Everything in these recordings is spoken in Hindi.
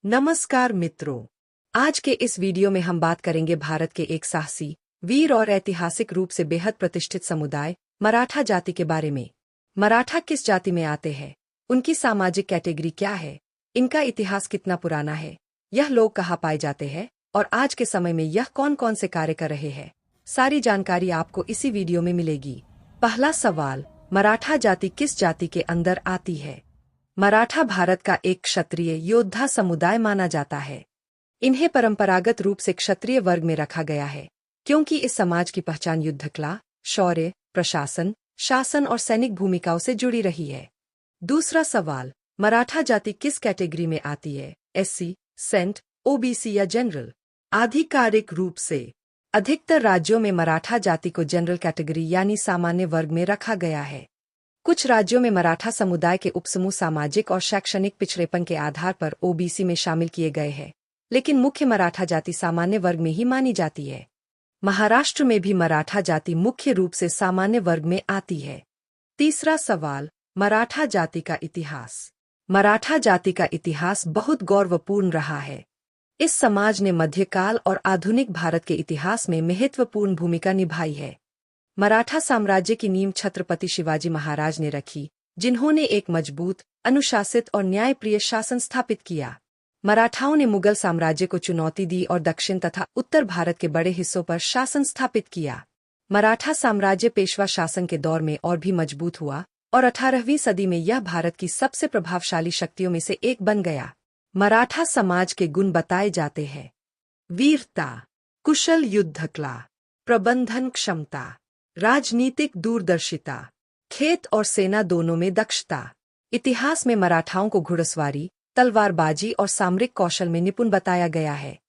नमस्कार मित्रों, आज के इस वीडियो में हम बात करेंगे भारत के एक साहसी, वीर और ऐतिहासिक रूप से बेहद प्रतिष्ठित समुदाय मराठा जाति के बारे में। मराठा किस जाति में आते हैं, उनकी सामाजिक कैटेगरी क्या है, इनका इतिहास कितना पुराना है, यह लोग कहाँ पाए जाते हैं और आज के समय में यह कौन कौन से कार्य कर रहे हैं, सारी जानकारी आपको इसी वीडियो में मिलेगी। पहला सवाल, मराठा जाति किस जाति के अंदर आती है? मराठा भारत का एक क्षत्रिय योद्धा समुदाय माना जाता है। इन्हें परंपरागत रूप से क्षत्रिय वर्ग में रखा गया है, क्योंकि इस समाज की पहचान युद्ध कला, शौर्य, प्रशासन, शासन और सैनिक भूमिकाओं से जुड़ी रही है। दूसरा सवाल, मराठा जाति किस कैटेगरी में आती है? एससी, सेंट, ओबीसी या जनरल? आधिकारिक रूप से अधिकतर राज्यों में मराठा जाति को जनरल कैटेगरी यानी सामान्य वर्ग में रखा गया है। कुछ राज्यों में मराठा समुदाय के उपसमूह सामाजिक और शैक्षणिक पिछड़ेपन के आधार पर ओबीसी में शामिल किए गए हैं, लेकिन मुख्य मराठा जाति सामान्य वर्ग में ही मानी जाती है। महाराष्ट्र में भी मराठा जाति मुख्य रूप से सामान्य वर्ग में आती है। तीसरा सवाल, मराठा जाति का इतिहास। मराठा जाति का इतिहास बहुत गौरवपूर्ण रहा है। इस समाज ने मध्यकाल और आधुनिक भारत के इतिहास में महत्वपूर्ण भूमिका निभाई है। मराठा साम्राज्य की नींव छत्रपति शिवाजी महाराज ने रखी, जिन्होंने एक मजबूत, अनुशासित और न्यायप्रिय शासन स्थापित किया। मराठाओं ने मुगल साम्राज्य को चुनौती दी और दक्षिण तथा उत्तर भारत के बड़े हिस्सों पर शासन स्थापित किया। मराठा साम्राज्य पेशवा शासन के दौर में और भी मजबूत हुआ और 18वीं सदी में यह भारत की सबसे प्रभावशाली शक्तियों में से एक बन गया। मराठा समाज के गुण बताए जाते हैं। वीरता, कुशल युद्ध कला, प्रबंधन क्षमता, राजनीतिक दूरदर्शिता, खेत और सेना दोनों में दक्षता। इतिहास में मराठाओं को घुड़सवारी, तलवारबाजी और सामरिक कौशल में निपुण बताया गया है।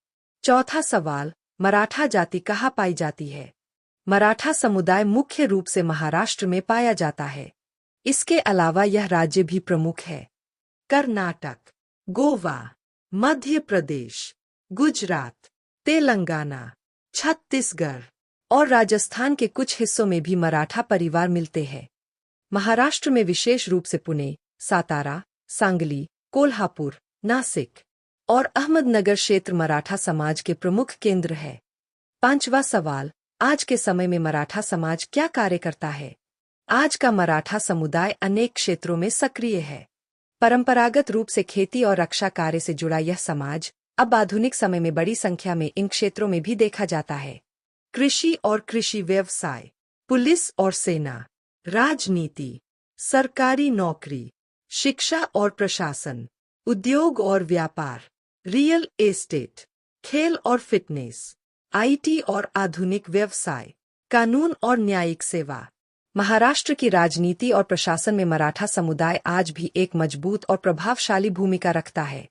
चौथा सवाल, मराठा जाति कहाँ पाई जाती है? मराठा समुदाय मुख्य रूप से महाराष्ट्र में पाया जाता है। इसके अलावा यह राज्य भी प्रमुख है। कर्नाटक, गोवा, मध्य प्रदेश, गुजरात, तेलंगाना, छत्तीसगढ़ और राजस्थान के कुछ हिस्सों में भी मराठा परिवार मिलते हैं। महाराष्ट्र में विशेष रूप से पुणे, सातारा, सांगली, कोल्हापुर, नासिक और अहमदनगर क्षेत्र मराठा समाज के प्रमुख केंद्र है। पांचवा सवाल, आज के समय में मराठा समाज क्या कार्य करता है? आज का मराठा समुदाय अनेक क्षेत्रों में सक्रिय है। परंपरागत रूप से खेती और रक्षा कार्य से जुड़ा यह समाज अब आधुनिक समय में बड़ी संख्या में इन क्षेत्रों में भी देखा जाता है। कृषि और कृषि व्यवसाय, पुलिस और सेना, राजनीति, सरकारी नौकरी, शिक्षा और प्रशासन, उद्योग और व्यापार, रियल एस्टेट, खेल और फिटनेस, आईटी और आधुनिक व्यवसाय, कानून और न्यायिक सेवा। महाराष्ट्र की राजनीति और प्रशासन में मराठा समुदाय आज भी एक मजबूत और प्रभावशाली भूमिका रखता है।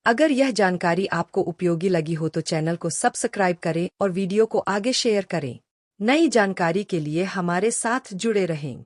अगर यह जानकारी आपको उपयोगी लगी हो तो चैनल को सब्सक्राइब करें और वीडियो को आगे शेयर करें। नई जानकारी के लिए हमारे साथ जुड़े रहें।